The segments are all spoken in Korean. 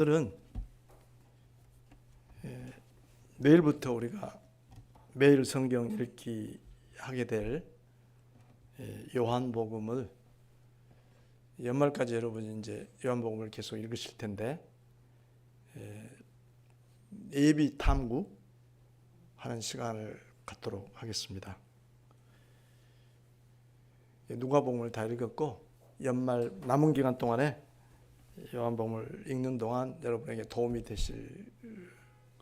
오늘은 내일부터 우리가 매일 성경 읽기 하게 될 요한복음을 연말까지 여러분이 이제 요한복음을 계속 읽으실 텐데 예비 탐구 하는 시간을 갖도록 하겠습니다. 누가복음을 다 읽었고 연말 남은 기간 동안에 요한복음을 읽는 동안 여러분에게 도움이 되실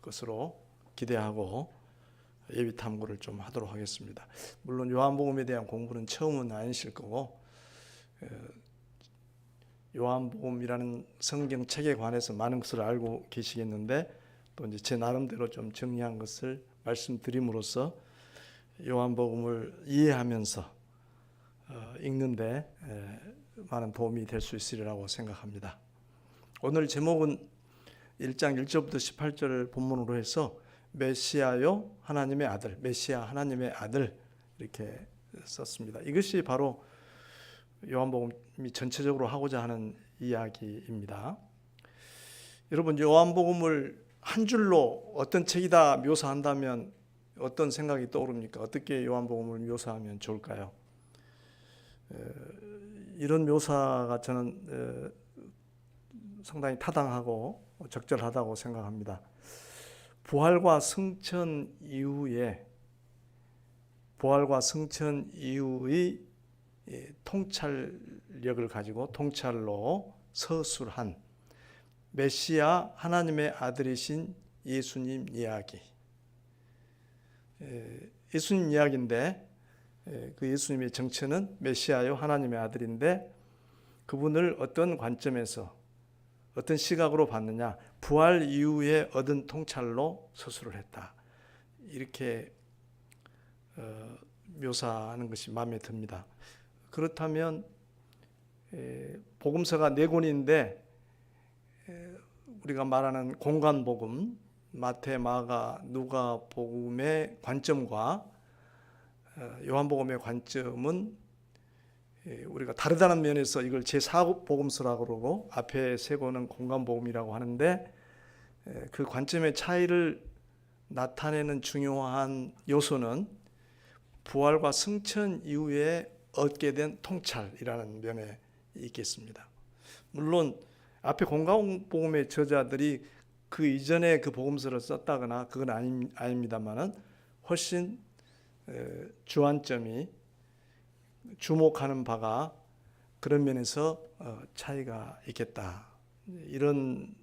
것으로 기대하고 예비 탐구를 좀 하도록 하겠습니다. 물론 요한복음에 대한 공부는 처음은 아니실 거고 요한복음이라는 성경책에 관해서 많은 것을 알고 계시겠는데 또 이제 제 나름대로 좀 정리한 것을 말씀드림으로써 요한복음을 이해하면서 읽는데 많은 도움이 될 수 있으리라고 생각합니다. 오늘 제목은 1장 1절부터 18절을 본문으로 해서 메시아요 하나님의 아들, 메시아 하나님의 아들 이렇게 썼습니다. 이것이 바로 요한복음이 전체적으로 하고자 하는 이야기입니다. 여러분, 요한복음을 한 줄로 어떤 책이다 묘사한다면 어떤 생각이 떠오릅니까? 어떻게 요한복음을 묘사하면 좋을까요? 이런 묘사가 저는 상당히 타당하고 적절하다고 생각합니다. 부활과 승천 이후의 통찰력을 가지고 통찰로 서술한 메시아 하나님의 아들이신 예수님 이야기. 예수님 이야기인데 그 예수님의 정체는 메시아요 하나님의 아들인데 그분을 어떤 관점에서 어떤 시각으로 봤느냐, 부활 이후에 얻은 통찰로 서술을 했다. 이렇게 묘사하는 것이 마음에 듭니다. 그렇다면 복음서가 4권인데 우리가 말하는 공관복음, 마태, 마가, 누가 복음의 관점과 요한복음의 관점은 우리가 다르다는 면에서 이걸 제4복음서라고 그러고 앞에 3권은 공관복음이라고 하는데 그 관점의 차이를 나타내는 중요한 요소는 부활과 승천 이후에 얻게 된 통찰이라는 면에 있겠습니다. 물론 앞에 공관복음의 저자들이 그 이전에 그 복음서를 썼다거나 그건 아닙니다만은 훨씬 주안점이 주목하는 바가 그런 면에서 차이가 있겠다. 이런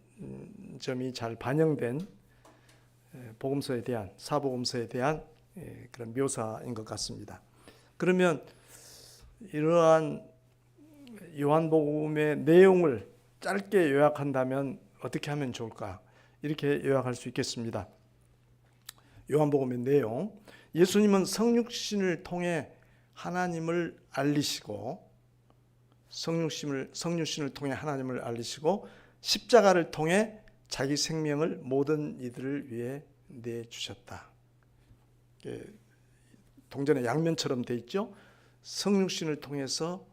점이 잘 반영된 복음서에 대한 사복음서에 대한 그런 묘사인 것 같습니다. 그러면 이러한 요한복음의 내용을 짧게 요약한다면 어떻게 하면 좋을까? 이렇게 요약할 수 있겠습니다. 요한복음의 내용, 예수님은 성육신을 통해 하나님을 알리시고 성육신을 통해 하나님을 알리시고 십자가를 통해 자기 생명을 모든 이들을 위해 내주셨다. 동전의 양면처럼 돼 있죠. 성육신을 통해서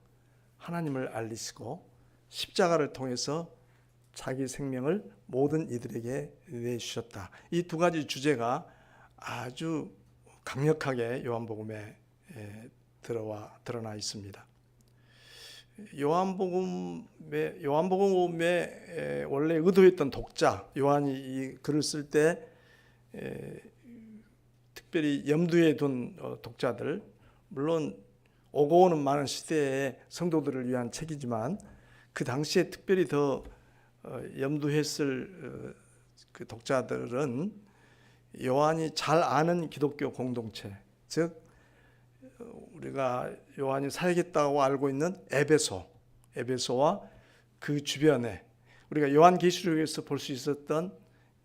하나님을 알리시고 십자가를 통해서 자기 생명을 모든 이들에게 내주셨다. 이 두 가지 주제가 아주 강력하게 요한복음에 드러나 있습니다. 요한복음의 원래 의도했던 독자, 요한이 이 글을 쓸 때 특별히 염두에 둔 독자들, 물론 오고 오는 많은 시대의 성도들을 위한 책이지만 그 당시에 특별히 더 염두했을 그 독자들은 요한이 잘 아는 기독교 공동체, 즉 우리가 요한이 살겠다고 알고 있는 에베소와 그 주변에 우리가 요한계시록에서 볼 수 있었던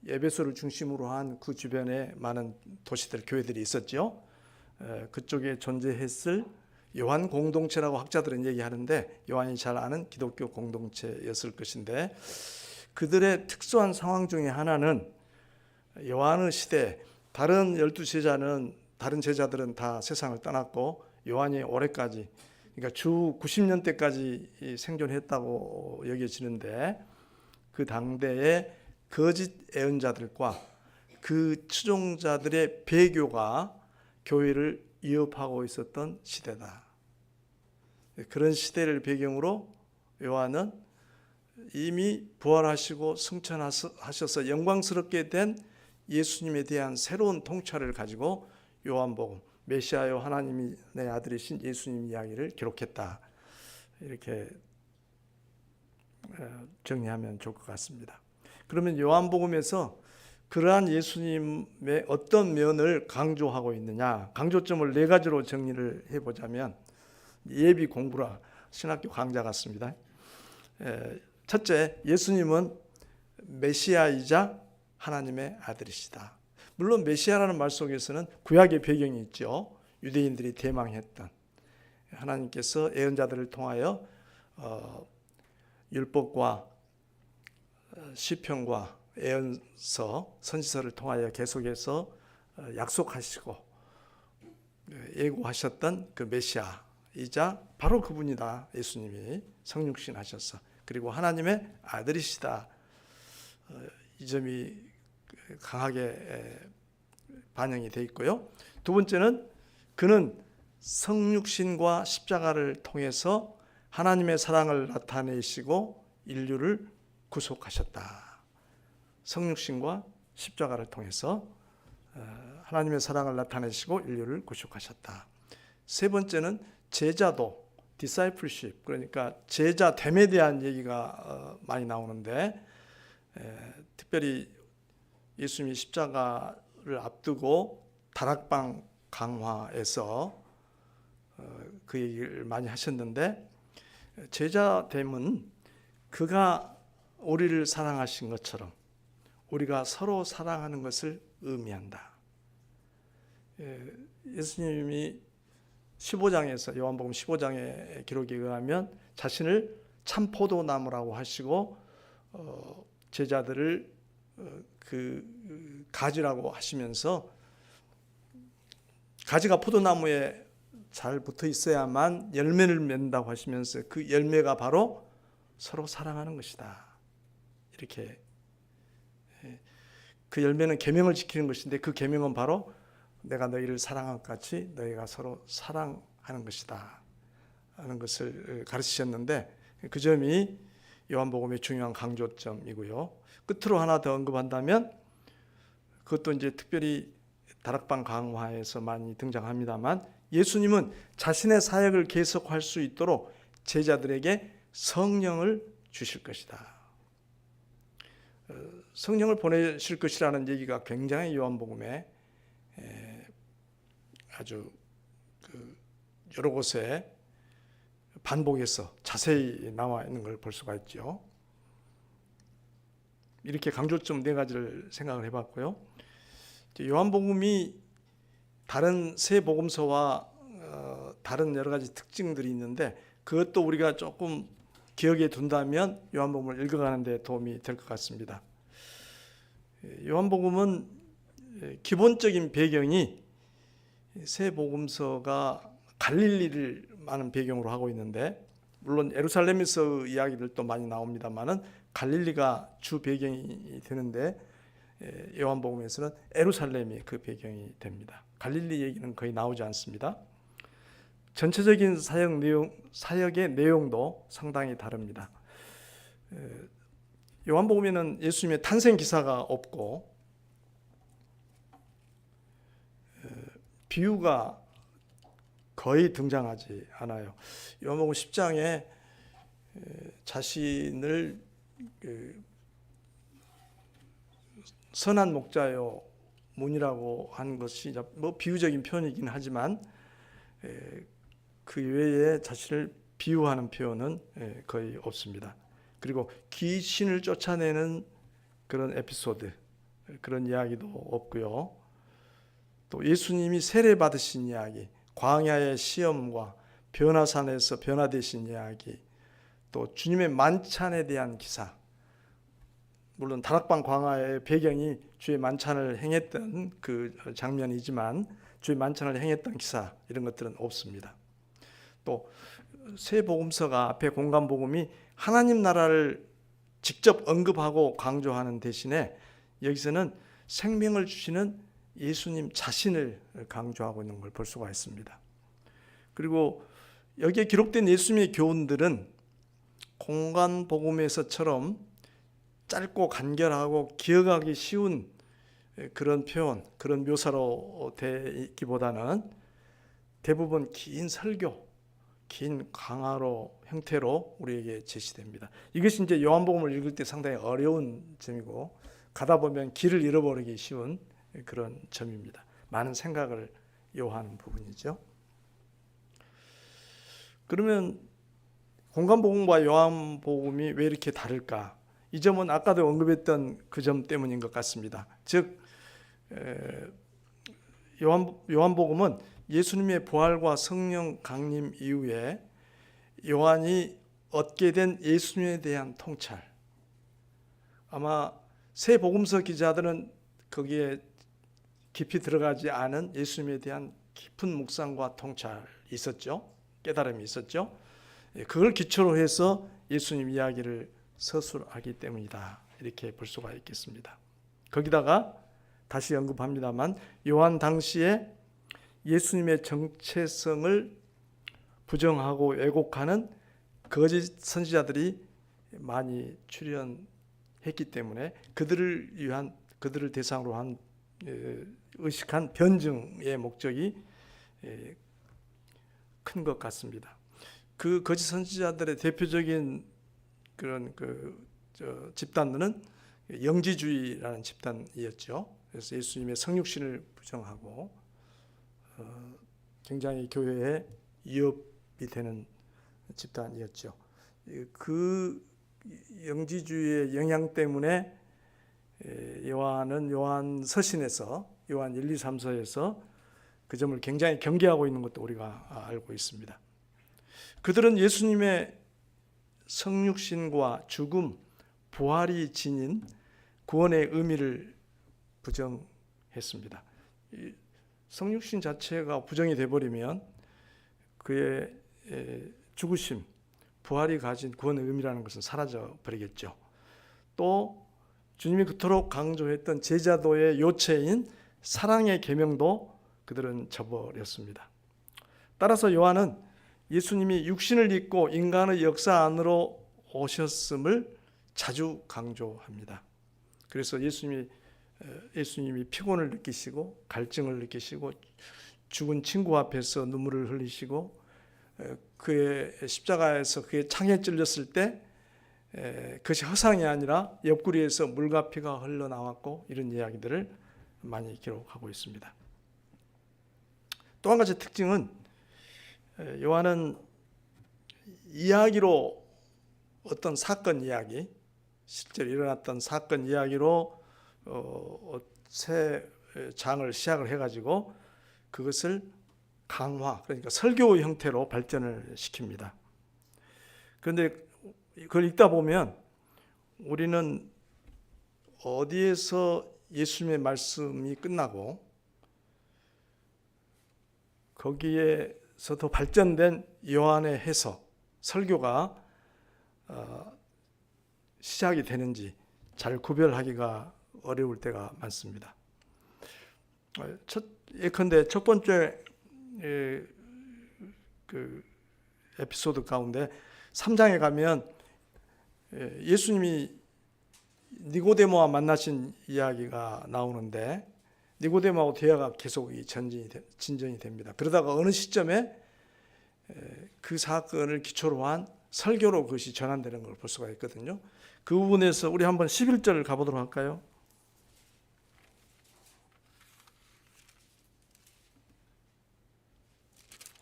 에베소를 중심으로 한 그 주변에 많은 도시들, 교회들이 있었죠. 그쪽에 존재했을 요한 공동체라고 학자들은 얘기하는데 요한이 잘 아는 기독교 공동체였을 것인데 그들의 특수한 상황 중에 하나는 요한의 시대, 다른 12제자는 다른 제자들은 다 세상을 떠났고 요한이 올해까지, 그러니까 주 90년대까지 생존했다고 여겨지는데 그 당대의 거짓 예언자들과 그 추종자들의 배교가 교회를 위협하고 있었던 시대다. 그런 시대를 배경으로 요한은 이미 부활하시고 승천하셔서 영광스럽게 된 예수님에 대한 새로운 통찰을 가지고 요한복음, 메시아요 하나님이 내 아들이신 예수님 이야기를 기록했다. 이렇게 정리하면 좋을 것 같습니다. 그러면 요한복음에서 그러한 예수님의 어떤 면을 강조하고 있느냐, 강조점을 4가지로 정리를 해보자면, 예비 공부라 신학교 강좌 같습니다. 첫째, 예수님은 메시아이자 하나님의 아들이시다. 물론 메시아라는 말 속에서는 구약의 배경이 있죠. 유대인들이 대망했던 하나님께서 예언자들을 통하여 율법과 시편과 예언서, 선지서를 통하여 계속해서 약속하시고 예고하셨던 그 메시아이자 바로 그분이다. 예수님이 성육신 하셔서, 그리고 하나님의 아들이시다. 이 점이 강하게 반영이 되어 있고요. 두 번째는 그는 성육신과 십자가를 통해서 하나님의 사랑을 나타내시고 인류를 구속하셨다. 성육신과 십자가를 통해서 하나님의 사랑을 나타내시고 인류를 구속하셨다. 세 번째는 제자도, discipleship, 그러니까 제자됨에 대한 얘기가 많이 나오는데, 특별히 예수님이 십자가를 앞두고 다락방 강화에서 그 얘기를 많이 하셨는데, 제자됨은 그가 우리를 사랑하신 것처럼 우리가 서로 사랑하는 것을 의미한다. 예수님이 15장에서, 요한복음 15장의 기록에 의하면 자신을 참 포도나무라고 하시고 제자들을 그 가지라고 하시면서, 가지가 포도나무에 잘 붙어 있어야만 열매를 맺는다고 하시면서 그 열매가 바로 서로 사랑하는 것이다. 이렇게, 그 열매는 계명을 지키는 것인데 그 계명은 바로 내가 너희를 사랑한 것 같이 너희가 서로 사랑하는 것이다 하는 것을 가르치셨는데, 그 점이 요한복음의 중요한 강조점이고요. 끝으로 하나 더 언급한다면, 그것도 이제 특별히 다락방 강화에서 많이 등장합니다만, 예수님은 자신의 사역을 계속할 수 있도록 제자들에게 성령을 주실 것이다. 성령을 보내실 것이라는 얘기가 굉장히 요한복음에 아주 여러 곳에 반복해서 자세히 나와 있는 걸 볼 수가 있죠. 이렇게 강조점 4가지를 생각을 해봤고요. 요한복음이 다른 세 복음서와 다른 여러 가지 특징들이 있는데, 그것도 우리가 조금 기억에 둔다면 요한복음을 읽어가는 데 도움이 될 것 같습니다. 요한복음은 기본적인 배경이 세 복음서가 갈릴리를 많은 배경으로 하고 있는데, 물론 예루살렘에서 이야기들도 많이 나옵니다만은 갈릴리가 주 배경이 되는데, 요한복음에서는 예루살렘이 그 배경이 됩니다. 갈릴리 얘기는 거의 나오지 않습니다. 전체적인 사역의 내용도 상당히 다릅니다. 요한복음에는 예수님의 탄생 기사가 없고, 비유가 거의 등장하지 않아요. 요한복음 10장에 자신을 선한 목자요 문이라고 하는 것이 뭐 비유적인 표현이긴 하지만, 그 외에 자신을 비유하는 표현은 거의 없습니다. 그리고 귀신을 쫓아내는 그런 에피소드, 그런 이야기도 없고요. 또 예수님이 세례 받으신 이야기, 광야의 시험과 변화산에서 변화되신 이야기, 또 주님의 만찬에 대한 기사, 물론 다락방 광야의 배경이 주의 만찬을 행했던 그 장면이지만 주의 만찬을 행했던 기사, 이런 것들은 없습니다. 또 세 복음서가 앞에 공간 복음이 하나님 나라를 직접 언급하고 강조하는 대신에 여기서는 생명을 주시는 예수님 자신을 강조하고 있는 걸 볼 수가 있습니다. 그리고 여기에 기록된 예수님의 교훈들은 공관복음에서처럼 짧고 간결하고 기억하기 쉬운 그런 표현, 그런 묘사로 되기보다는 대부분 긴 설교, 긴 강화로 형태로 우리에게 제시됩니다. 이것이 이제 요한복음을 읽을 때 상당히 어려운 점이고 가다 보면 길을 잃어버리기 쉬운 그런 점입니다. 많은 생각을 요하는 부분이죠. 그러면 공관복음과 요한복음이 왜 이렇게 다를까? 이 점은 아까도 언급했던 그 점 때문인 것 같습니다. 즉 요한복음은 예수님의 부활과 성령 강림 이후에 요한이 얻게 된 예수님에 대한 통찰, 아마 새 복음서 기자들은 거기에 깊이 들어가지 않은 예수님에 대한 깊은 묵상과 통찰이 있었죠. 깨달음이 있었죠. 그걸 기초로 해서 예수님 이야기를 서술하기 때문이다, 이렇게 볼 수가 있겠습니다. 거기다가 다시 언급합니다만 요한 당시에 예수님의 정체성을 부정하고 왜곡하는 거짓 선지자들이 많이 출현했기 때문에 그들을 대상으로 한 의식한 변증의 목적이 큰 것 같습니다. 그 거짓 선지자들의 대표적인 그런 집단들은 영지주의라는 집단이었죠. 그래서 예수님의 성육신을 부정하고 굉장히 교회에 위협이 되는 집단이었죠. 그 영지주의의 영향 때문에 요한은 요한 서신에서 요한 1, 2, 3서에서 그 점을 굉장히 경계하고 있는 것도 우리가 알고 있습니다. 그들은 예수님의 성육신과 죽음, 부활이 지닌 구원의 의미를 부정했습니다. 성육신 자체가 부정이 되어버리면 그의 죽으심, 부활이 가진 구원의 의미라는 것은 사라져 버리겠죠. 또 주님이 그토록 강조했던 제자도의 요체인 사랑의 계명도 그들은 저버렸습니다. 따라서 요한은 예수님이 육신을 입고 인간의 역사 안으로 오셨음을 자주 강조합니다. 그래서 예수님이 피곤을 느끼시고 갈증을 느끼시고 죽은 친구 앞에서 눈물을 흘리시고 그의 십자가에서 그의 창에 찔렸을 때 그것이 허상이 아니라 옆구리에서 물과 피가 흘러나왔고, 이런 이야기들을 많이 기록하고 있습니다. 또 한 가지 특징은 요한은 이야기로 어떤 사건 이야기, 실제로 일어났던 사건 이야기로 새 장을 시작을 해가지고 그것을 강화, 그러니까 설교 형태로 발전을 시킵니다. 그런데 그걸 읽다 보면 우리는 어디에서 예수님의 말씀이 끝나고 거기에서 더 발전된 요한의 해석, 설교가 시작이 되는지 잘 구별하기가 어려울 때가 많습니다. 예컨대 첫 번째 그 에피소드 가운데 3장에 가면 예수님이 니고데모와 만나신 이야기가 나오는데 니고데모하고 대화가 계속 진전이 됩니다. 그러다가 어느 시점에 그 사건을 기초로 한 설교로 그것이 전환되는 걸 볼 수가 있거든요. 그 부분에서 우리 한번 11절 가보도록 할까요?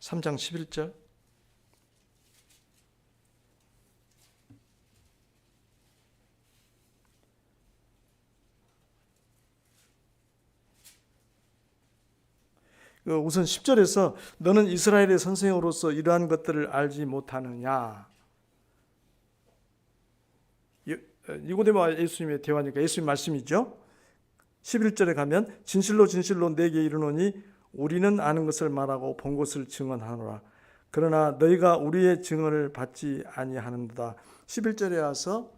(3장 11절) 우선 10절에서 너는 이스라엘의 선생으로서 이러한 것들을 알지 못하느냐. 니고데모와 예수님의 대화니까 예수님 말씀이죠. 11절에 가면 진실로 진실로 내게 이르노니 우리는 아는 것을 말하고 본 것을 증언하노라. 그러나 너희가 우리의 증언을 받지 아니하는도다. 11절에 와서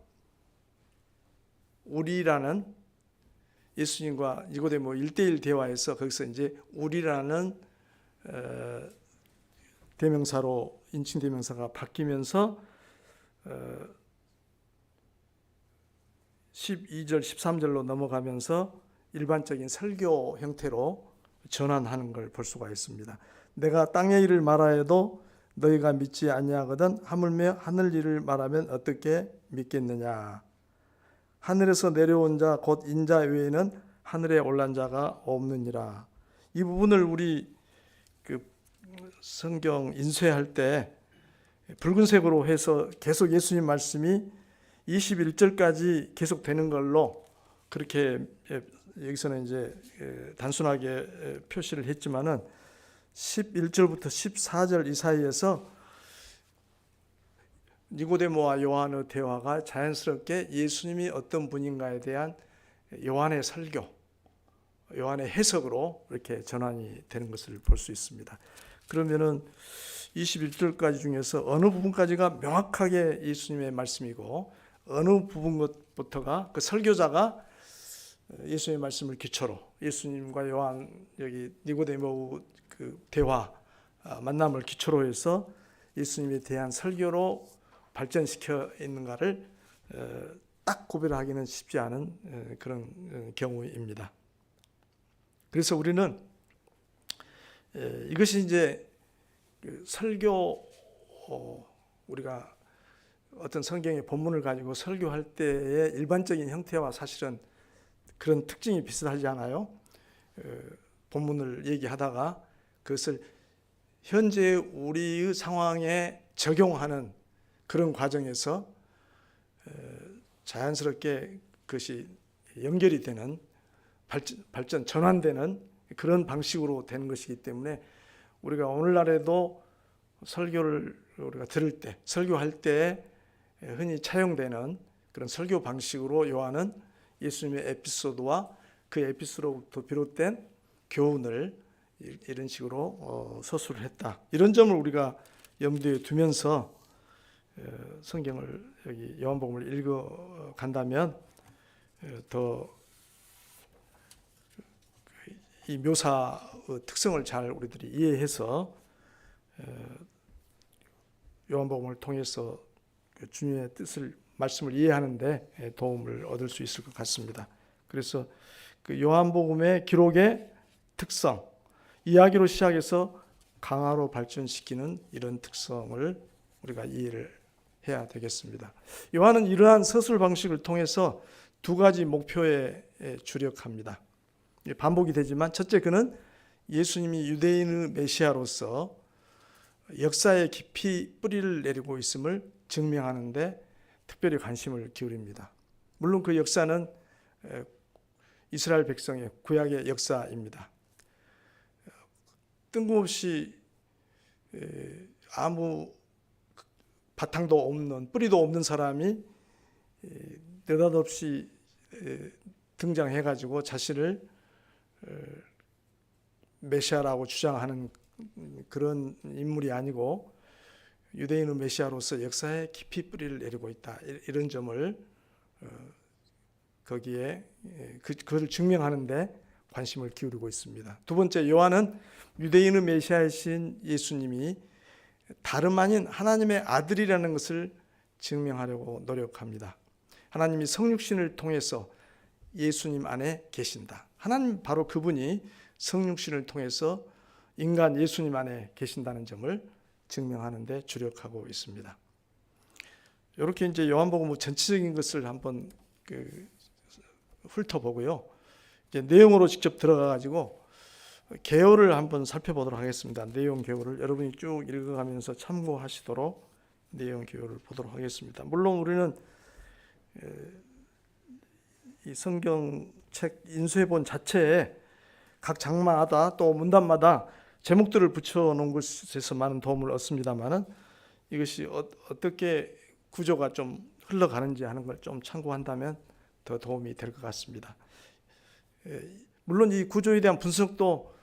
우리라는 예수님과 니고데모 1대1 대화에서 거기서 이제 우리라는 대명사로 인칭 대명사가 바뀌면서 12절 13절로 넘어가면서 일반적인 설교 형태로 전환하는 걸 볼 수가 있습니다. 내가 땅의 일을 말하여도 너희가 믿지 아니하거든 하물며 하늘 일을 말하면 어떻게 믿겠느냐. 하늘에서 내려온 자 곧 인자 외에는 하늘에 올란 자가 없느니라. 이 부분을 우리 그 성경 인쇄할 때 붉은색으로 해서 계속 예수님 말씀이 21절까지 계속 되는 걸로 그렇게 여기서는 이제 단순하게 표시를 했지만은 11절부터 14절 이 사이에서 니고데모와 요한의 대화가 자연스럽게 예수님이 어떤 분인가에 대한 요한의 설교, 요한의 해석으로 이렇게 전환이 되는 것을 볼 수 있습니다. 그러면은 21절까지 중에서 어느 부분까지가 명확하게 예수님의 말씀이고 어느 부분부터가 그 설교자가 예수님의 말씀을 기초로 예수님과 요한 여기 니고데모 그 대화 만남을 기초로 해서 예수님에 대한 설교로 발전시켜 있는가를 딱 구별하기는 쉽지 않은 그런 경우입니다. 그래서 우리는 이것이 이제 설교 우리가 어떤 성경의 본문을 가지고 설교할 때의 일반적인 형태와 사실은 그런 특징이 비슷하지 않아요? 본문을 얘기하다가 그것을 현재 우리의 상황에 적용하는 그런 과정에서 자연스럽게 그것이 연결이 되는 발전 전환되는 그런 방식으로 되는 것이기 때문에 우리가 오늘날에도 설교를 우리가 들을 때 설교할 때 흔히 차용되는 그런 설교 방식으로 요한은 예수님의 에피소드와 그 에피소드로부터 비롯된 교훈을 이런 식으로 서술을 했다. 이런 점을 우리가 염두에 두면서 성경을 여기 요한복음을 읽어 간다면 더 이 묘사의 특성을 잘 우리들이 이해해서 요한복음을 통해서 주님의 뜻을 말씀을 이해하는데 도움을 얻을 수 있을 것 같습니다. 그래서 그 요한복음의 기록의 특성, 이야기로 시작해서 강화로 발전시키는 이런 특성을 우리가 이해를 해야 되겠습니다. 요한은 이러한 서술 방식을 통해서 두 가지 목표에 주력합니다. 반복이 되지만 첫째, 그는 예수님이 유대인의 메시아로서 역사에 깊이 뿌리를 내리고 있음을 증명하는 데 특별히 관심을 기울입니다. 물론 그 역사는 이스라엘 백성의 구약의 역사입니다. 뜬금없이 아무 바탕도 없는, 뿌리도 없는 사람이 느닷없이 등장해가지고 자신을 메시아라고 주장하는 그런 인물이 아니고 유대인의 메시아로서 역사에 깊이 뿌리를 내리고 있다. 이런 점을 거기에 그걸 증명하는 데 관심을 기울이고 있습니다. 두 번째, 요한은 유대인의 메시아이신 예수님이 다름 아닌 하나님의 아들이라는 것을 증명하려고 노력합니다. 하나님이 성육신을 통해서 예수님 안에 계신다. 하나님 바로 그분이 성육신을 통해서 인간 예수님 안에 계신다는 점을 증명하는 데 주력하고 있습니다. 이렇게 이제 요한복음 전체적인 것을 한번 훑어보고요. 이제 내용으로 직접 들어가 가지고 개요를 한번 살펴보도록 하겠습니다. 내용 개요를 여러분이 쭉 읽어가면서 참고하시도록 내용 개요를 보도록 하겠습니다. 물론 우리는 이 성경책 인쇄본 자체에 각 장마다 또 문단마다 제목들을 붙여놓은 것에서 많은 도움을 얻습니다만은 이것이 어떻게 구조가 좀 흘러가는지 하는 걸 좀 참고한다면 더 도움이 될 것 같습니다. 물론 이 구조에 대한 분석도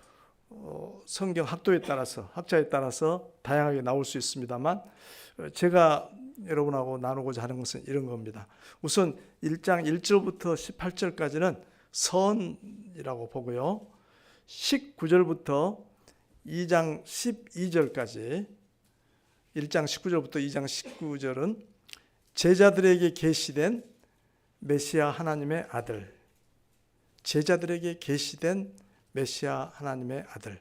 성경 학도에 따라서 학자에 따라서 다양하게 나올 수 있습니다만 제가 여러분하고 나누고자 하는 것은 이런 겁니다. 우선 1장 1절부터 18절까지는 선이라고 보고요. 19절부터 2장 12절까지 1장 19절부터 2장 19절은 제자들에게 계시된 메시아 하나님의 아들, 제자들에게 계시된 메시아 하나님의 아들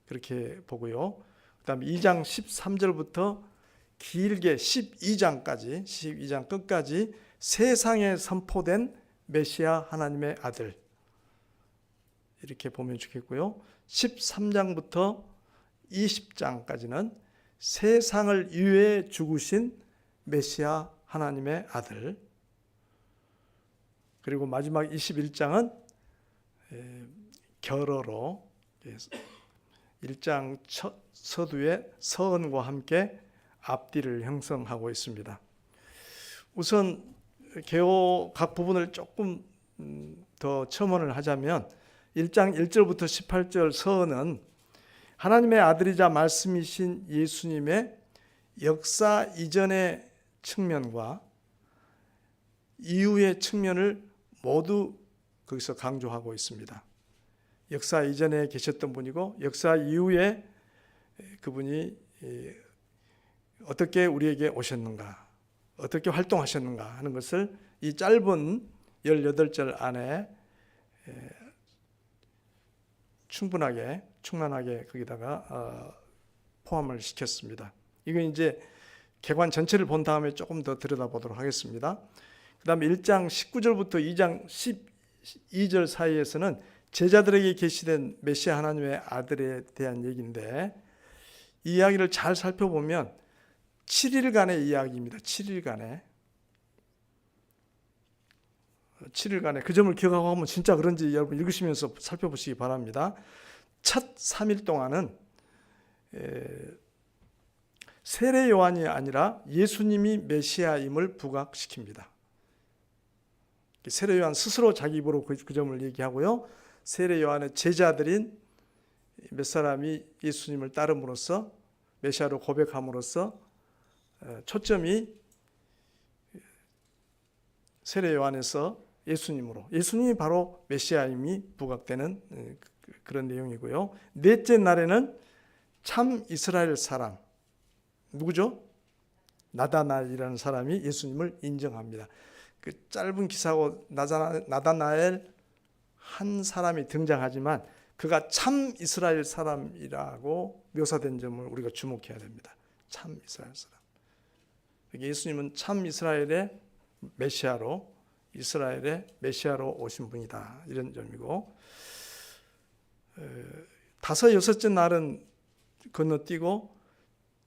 그렇게 보고요. 그 다음에 2장 13절부터 길게 12장 끝까지 세상에 선포된 메시아 하나님의 아들 이렇게 보면 좋겠고요. 13장부터 20장까지는 세상을 위해 죽으신 메시아 하나님의 아들, 그리고 마지막 21장은 결어로 1장 서두에 서언과 함께 앞뒤를 형성하고 있습니다. 우선 개요 각 부분을 조금 더 첨언을 하자면 1장 1절부터 18절 서언은 하나님의 아들이자 말씀이신 예수님의 역사 이전의 측면과 이후의 측면을 모두 거기서 강조하고 있습니다. 역사 이전에 계셨던 분이고 역사 이후에 그분이 어떻게 우리에게 오셨는가, 어떻게 활동하셨는가 하는 것을 이 짧은 18절 안에 충만하게 거기다가 포함을 시켰습니다. 이건 이제 개관 전체를 본 다음에 조금 더 들여다보도록 하겠습니다. 그 다음에 1장 19절부터 2장 12절 사이에서는 제자들에게 계시된 메시아 하나님의 아들에 대한 얘기인데 이 이야기를 잘 살펴보면 7일간의 이야기입니다. 7일간의 그 점을 기억하고 하면 진짜 그런지 여러분 읽으시면서 살펴보시기 바랍니다. 첫 3일 동안은 세례 요한이 아니라 예수님이 메시아임을 부각시킵니다. 세례 요한 스스로 자기 입으로 그 점을 얘기하고요. 세례 요한의 제자들인 몇 사람이 예수님을 따름으로써 메시아로 고백함으로써 초점이 세례 요한에서 예수님으로, 예수님이 바로 메시아임이 부각되는 그런 내용이고요. 넷째 날에는 참 이스라엘 사람, 누구죠? 나다나엘이라는 사람이 예수님을 인정합니다. 그 짧은 기사고 나다나엘 한 사람이 등장하지만 그가 참 이스라엘 사람이라고 묘사된 점을 우리가 주목해야 됩니다. 참 이스라엘 사람. 예수님은 참 이스라엘의 메시아로, 이스라엘의 메시아로 오신 분이다, 이런 점이고, 5, 6째 날은 건너뛰고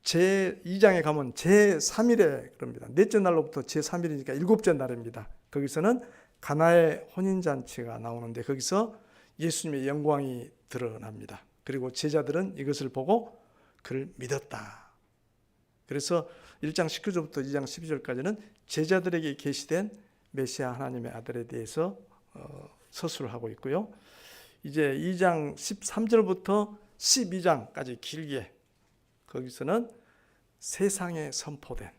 제2장에 가면 제3일에 그럽니다. 넷째 날로부터 제3일이니까 7째 날입니다. 거기서는 가나의 혼인잔치가 나오는데 거기서 예수님의 영광이 드러납니다. 그리고 제자들은 이것을 보고 그를 믿었다. 그래서 1장 19절부터 2장 12절까지는 제자들에게 계시된 메시아 하나님의 아들에 대해서 서술을 하고 있고요. 이제 2장 13절부터 12장까지 길게 거기서는 세상에 선포된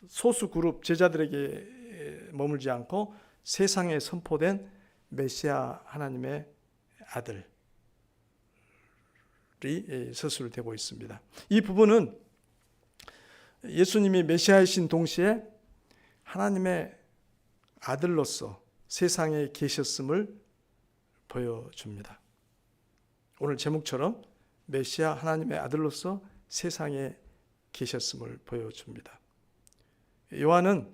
소수 그룹 제자들에게 머물지 않고 세상에 선포된 메시아 하나님의 아들이 서술되고 있습니다. 이 부분은 예수님이 메시아이신 동시에 하나님의 아들로서 세상에 계셨음을 보여줍니다. 오늘 제목처럼 메시아 하나님의 아들로서 세상에 계셨음을 보여줍니다. 요한은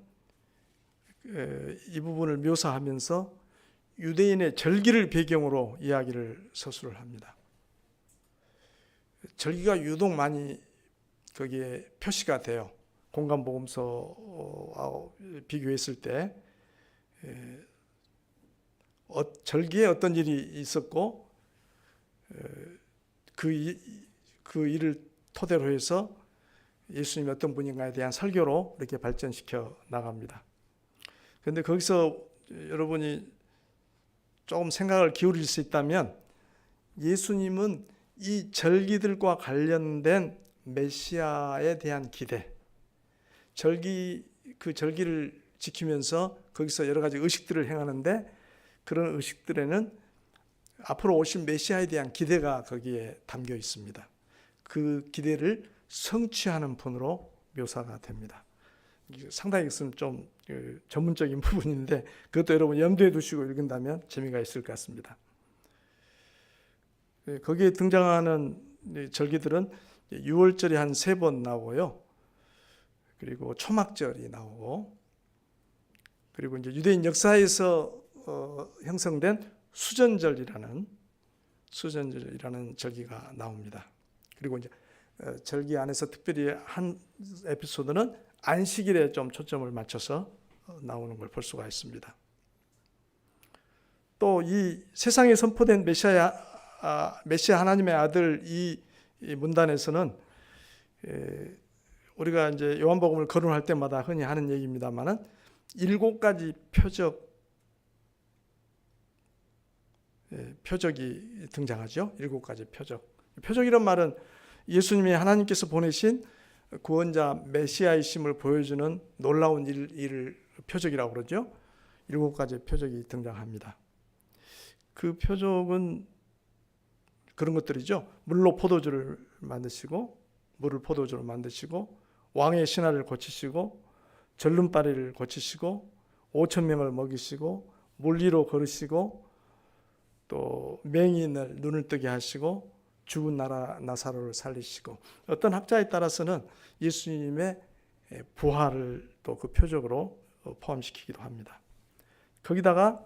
이 부분을 묘사하면서 유대인의 절기를 배경으로 이야기를 서술을 합니다. 절기가 유독 많이 거기에 표시가 돼요. 공간복음서와 비교했을 때 절기에 어떤 일이 있었고 그 일을 토대로 해서 예수님이 어떤 분인가에 대한 설교로 이렇게 발전시켜 나갑니다. 그런데 거기서 여러분이 조금 생각을 기울일 수 있다면 예수님은 이 절기들과 관련된 메시아에 대한 기대, 그 절기를 지키면서 거기서 여러 가지 의식들을 행하는데, 그런 의식들에는 앞으로 오실 메시아에 대한 기대가 거기에 담겨 있습니다. 그 기대를 성취하는 분으로 묘사가 됩니다. 상당히 있으면 좀 전문적인 부분인데, 그것도 여러분 염두에 두시고 읽은다면 재미가 있을 것 같습니다. 거기에 등장하는 절기들은 유월절이 한 3번 나오고요. 그리고 초막절이 나오고, 그리고 이제 유대인 역사에서 형성된 수전절이라는 절기가 나옵니다. 그리고 이제 절기 안에서 특별히 한 에피소드는 안식일에 좀 초점을 맞춰서 나오는 걸 볼 수가 있습니다. 또 이 세상에 선포된 메시아 하나님의 아들 이 문단에서는 우리가 이제 요한복음을 거론할 때마다 흔히 하는 얘기입니다만은 7가지 표적이 등장하죠. 7가지 표적. 표적이란 말은 예수님이 하나님께서 보내신 구원자 메시아이심을 보여주는 놀라운 일을 표적이라고 그러죠. 7가지 표적이 등장합니다. 그 표적은 그런 것들이죠. 물로 포도주를 만드시고, 물을 포도주로 만드시고, 왕의 신하를 고치시고, 절름발이를 고치시고, 5,000명을 먹이시고, 물 위로 걸으시고, 또 맹인을 눈을 뜨게 하시고, 죽은 나사로를 살리시고, 어떤 학자에 따라서는 예수님의 부활을 또 그 표적으로 포함시키기도 합니다. 거기다가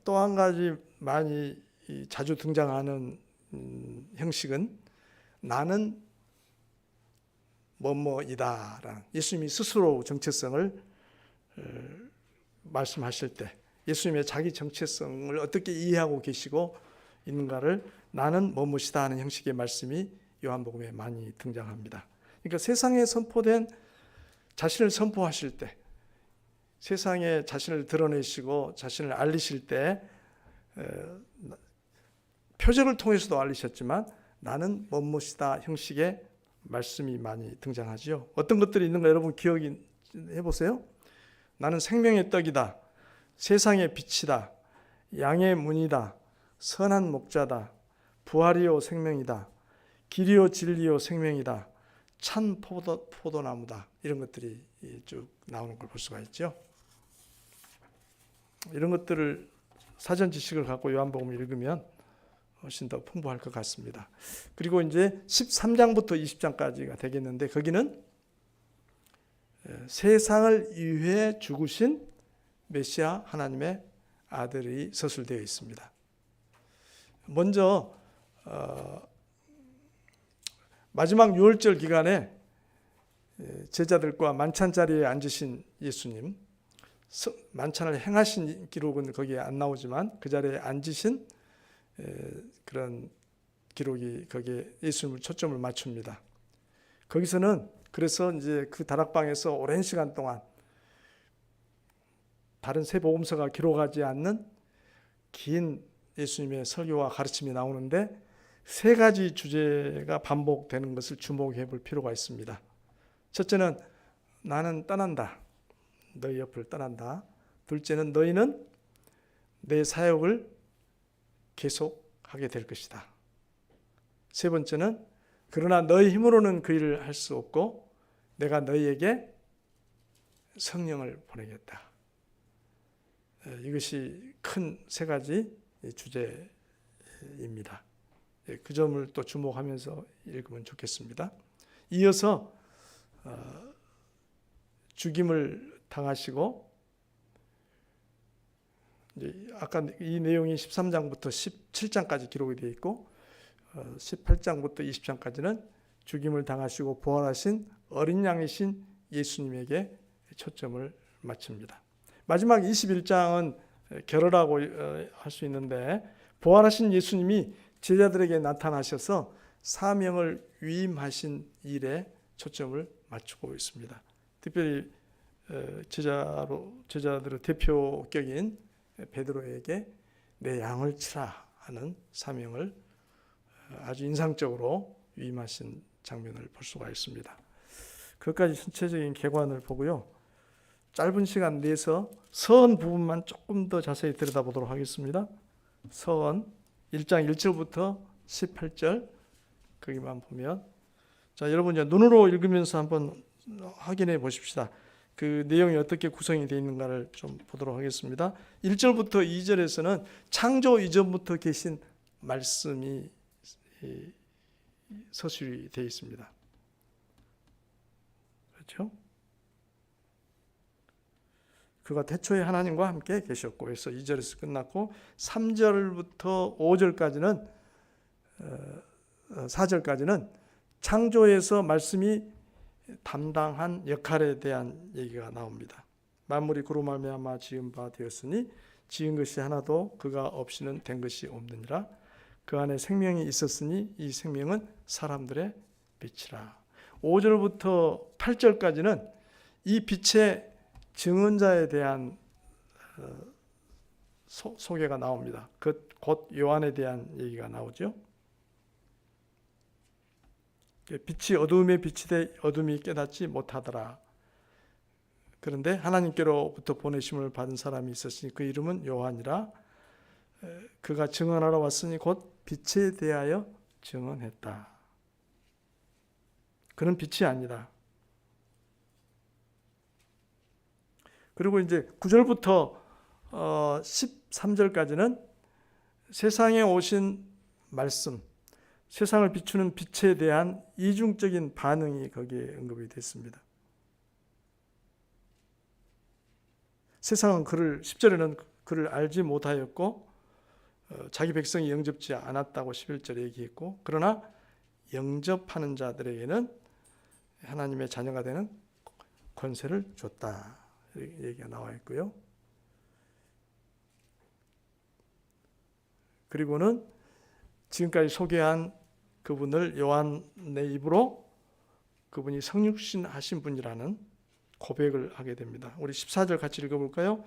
또 한 가지 많이 자주 등장하는 형식은 나는 뭐뭐이다라는, 예수님이 스스로 정체성을 말씀하실 때 예수님의 자기 정체성을 어떻게 이해하고 계시고 있는가를 나는 뭐뭐이다 하는 형식의 말씀이 요한복음에 많이 등장합니다. 그러니까 세상에 선포된 자신을 선포하실 때, 세상에 자신을 드러내시고 자신을 알리실 때 표적을 통해서도 알리셨지만 나는 뭐뭐이다 형식의 말씀이 많이 등장하죠. 어떤 것들이 있는가 여러분 기억해 보세요. 나는 생명의 떡이다, 세상의 빛이다, 양의 문이다, 선한 목자다, 부활이요 생명이다, 길이요 진리요 생명이다, 찬 포도나무다, 이런 것들이 쭉 나오는 걸 볼 수가 있죠. 이런 것들을 사전 지식을 갖고 요한복음을 읽으면 훨씬 더 풍부할 것 같습니다. 그리고 이제 13장부터 20장까지가 되겠는데, 거기는 세상을 위해 죽으신 메시아 하나님의 아들이 서술되어 있습니다. 먼저 마지막 유월절 기간에 제자들과 만찬 자리에 앉으신 예수님, 만찬을 행하신 기록은 거기에 안 나오지만 그 자리에 앉으신 그런 기록이 거기에 예수님을 초점을 맞춥니다. 거기서는 그래서 이제 그 다락방에서 오랜 시간 동안 다른 세 복음서가 기록하지 않는 긴 예수님의 설교와 가르침이 나오는데 3가지 주제가 반복되는 것을 주목해 볼 필요가 있습니다. 첫째는 나는 떠난다, 너희 옆을 떠난다. 둘째는 너희는 내 사역을 계속하게 될 것이다. 세 번째는 그러나 너희 힘으로는 그 일을 할 수 없고 내가 너희에게 성령을 보내겠다. 이것이 큰 3가지 주제입니다. 그 점을 또 주목하면서 읽으면 좋겠습니다. 이어서 죽임을 당하시고, 이제 아까 이 내용이 13장부터 17장까지 기록이 되어 있고 18장부터 20장까지는 죽임을 당하시고 부활하신 어린 양이신 예수님에게 초점을 맞춥니다. 마지막 21장은 결어라고 할 수 있는데, 부활하신 예수님이 제자들에게 나타나셔서 사명을 위임하신 일에 초점을 맞추고 있습니다. 특별히 제자들의 대표격인 베드로에게 내 양을 치라 하는 사명을 아주 인상적으로 위임하신 장면을 볼 수가 있습니다. 그것까지 전체적인 개관을 보고요. 짧은 시간 내서 서원 부분만 조금 더 자세히 들여다보도록 하겠습니다. 서원 1장 1절부터 18절 거기만 보면, 자, 여러분 이제 눈으로 읽으면서 한번 확인해 보십시다. 그 내용이 어떻게 구성이 되어 있는가를 좀 보도록 하겠습니다. 1절부터 2절에서는 창조 이전부터 계신 말씀이 서술이 되어 있습니다. 그렇죠? 그가 태초에 하나님과 함께 계셨고 해서 2절에서 끝났고, 3절부터 5절까지는 4절까지는 창조에서 말씀이 담당한 역할에 대한 얘기가 나옵니다. 만물이 그로 말미암아 지은 바 되었으니 지은 것이 하나도 그가 없이는 된 것이 없느니라. 그 안에 생명이 있었으니 이 생명은 사람들의 빛이라. 5절부터 8절까지는 이 빛의 증언자에 대한 소개가 나옵니다. 곧 요한에 대한 얘기가 나오죠. 빛이 어두움에 빛이 돼 어둠이 깨닫지 못하더라. 그런데 하나님께로부터 보내심을 받은 사람이 있었으니 그 이름은 요한이라. 그가 증언하러 왔으니 곧 빛에 대하여 증언했다. 그는 빛이 아니다. 그리고 이제 9절부터 13절까지는 세상에 오신 말씀, 세상을 비추는 빛에 대한 이중적인 반응이 거기에 언급이 됐습니다. 세상은 10절에는 그를 알지 못하였고 자기 백성이 영접지 않았다고 11절에 얘기했고, 그러나 영접하는 자들에게는 하나님의 자녀가 되는 권세를 줬다. 이렇게 얘기가 나와 있고요. 그리고는 지금까지 소개한 그분을 요한의 입으로 그분이 성육신 하신 분이라는 고백을 하게 됩니다. 우리 14절 같이 읽어볼까요?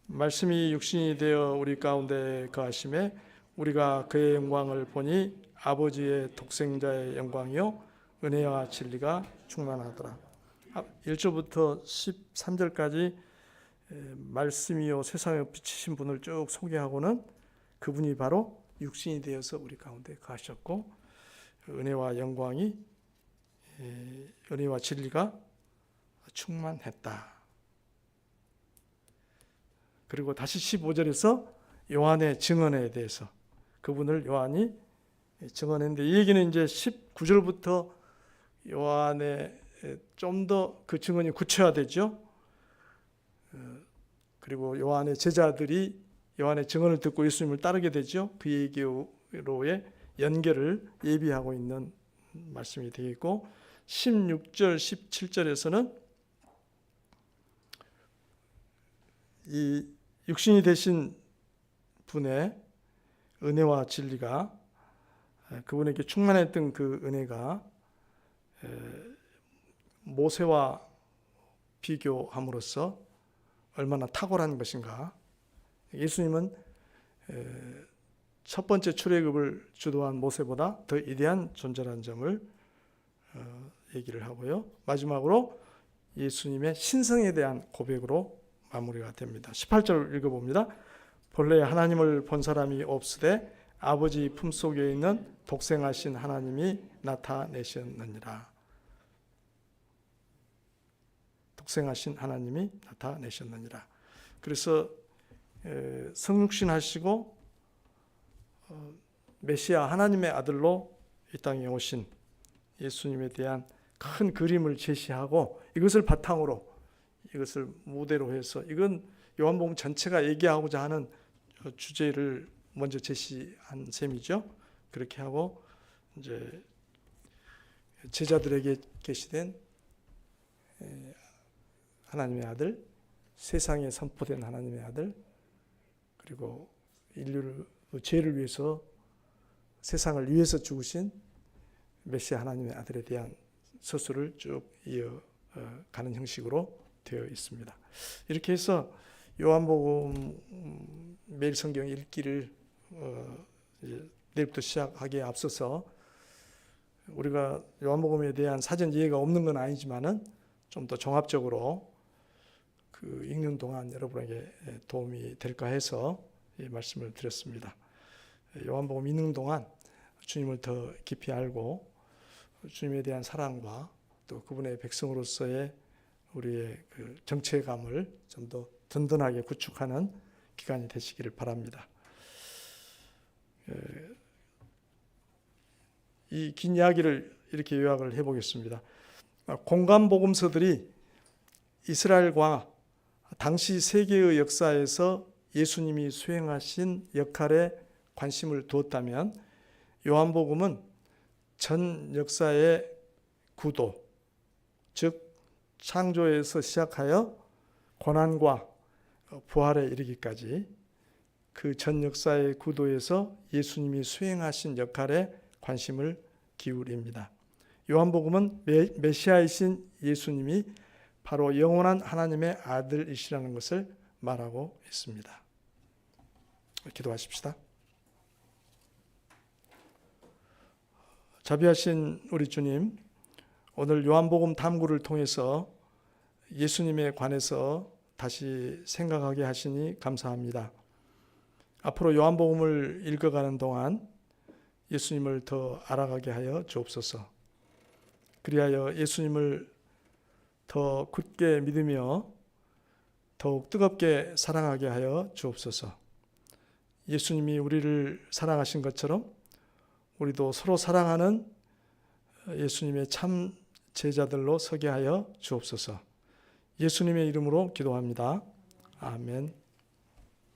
말씀이 육신이 되어 우리 가운데 거하심에 우리가 그의 영광을 보니 아버지의 독생자의 영광이요 은혜와 진리가 충만하더라. 1절부터 13절까지 말씀이요 세상에 비치신 분을 쭉 소개하고는 그분이 바로 육신이 되어서 우리 가운데 가셨고, 은혜와 영광이, 은혜와 진리가 충만했다. 그리고 다시 15절에서 요한의 증언에 대해서 그분을 요한이 증언했는데, 이 얘기는 이제 19절부터 요한의 좀 더 그 증언이 구체화되죠. 그리고 요한의 제자들이 요한의 증언을 듣고 예수님을 따르게 되죠. 그 얘기로의 연결을 예비하고 있는 말씀이 되겠고, 16절, 17절에서는 이 육신이 되신 분의 은혜와 진리가, 그분에게 충만했던 그 은혜가 모세와 비교함으로써 얼마나 탁월한 것인가. 예수님은 첫 번째 출애굽을 주도한 모세보다 더 위대한 존재라는 점을 얘기를 하고요. 마지막으로 예수님의 신성에 대한 고백으로 마무리가 됩니다. 18절 읽어봅니다. 본래 하나님을 본 사람이 없으되 아버지 품속에 있는 독생하신 하나님이 나타내셨느니라. 독생하신 하나님이 나타내셨느니라. 그래서 성육신 하시고 메시아 하나님의 아들로 이 땅에 오신 예수님에 대한 큰 그림을 제시하고, 이것을 바탕으로, 이것을 무대로 해서, 이건 요한복음 전체가 얘기하고자 하는 주제를 먼저 제시한 셈이죠. 그렇게 하고 이제 제자들에게 계시된 하나님의 아들, 세상에 선포된 하나님의 아들, 그리고 인류를 죄를 위해서, 세상을 위해서 죽으신 메시아 하나님의 아들에 대한 서술을 쭉 이어가는 형식으로 되어 있습니다. 이렇게 해서 요한복음 매일 성경 읽기를 내일부터 시작하기에 앞서서, 우리가 요한복음에 대한 사전 이해가 없는 건 아니지만은 좀 더 종합적으로 읽는 동안 여러분에게 도움이 될까 해서 이 말씀을 드렸습니다. 요한복음 읽는 동안 주님을 더 깊이 알고 주님에 대한 사랑과 또 그분의 백성으로서의 우리의 정체감을 좀 더 든든하게 구축하는 기간이 되시기를 바랍니다. 이 긴 이야기를 이렇게 요약을 해보겠습니다. 공간 복음서들이 이스라엘과 당시 세계의 역사에서 예수님이 수행하신 역할에 관심을 두었다면 요한복음은 전 역사의 구도, 즉 창조에서 시작하여 고난과 부활에 이르기까지 그 전 역사의 구도에서 예수님이 수행하신 역할에 관심을 기울입니다. 요한복음은 메시아이신 예수님이 바로 영원한 하나님의 아들이시라는 것을 말하고 있습니다. 기도하십시다. 자비하신 우리 주님, 오늘 요한복음 탐구를 통해서 예수님에 관해서 다시 생각하게 하시니 감사합니다. 앞으로 요한복음을 읽어가는 동안 예수님을 더 알아가게 하여 주옵소서. 그리하여 예수님을 더 굳게 믿으며 더욱 뜨겁게 사랑하게 하여 주옵소서. 예수님이 우리를 사랑하신 것처럼 우리도 서로 사랑하는 예수님의 참 제자들로 서게 하여 주옵소서. 예수님의 이름으로 기도합니다. 아멘.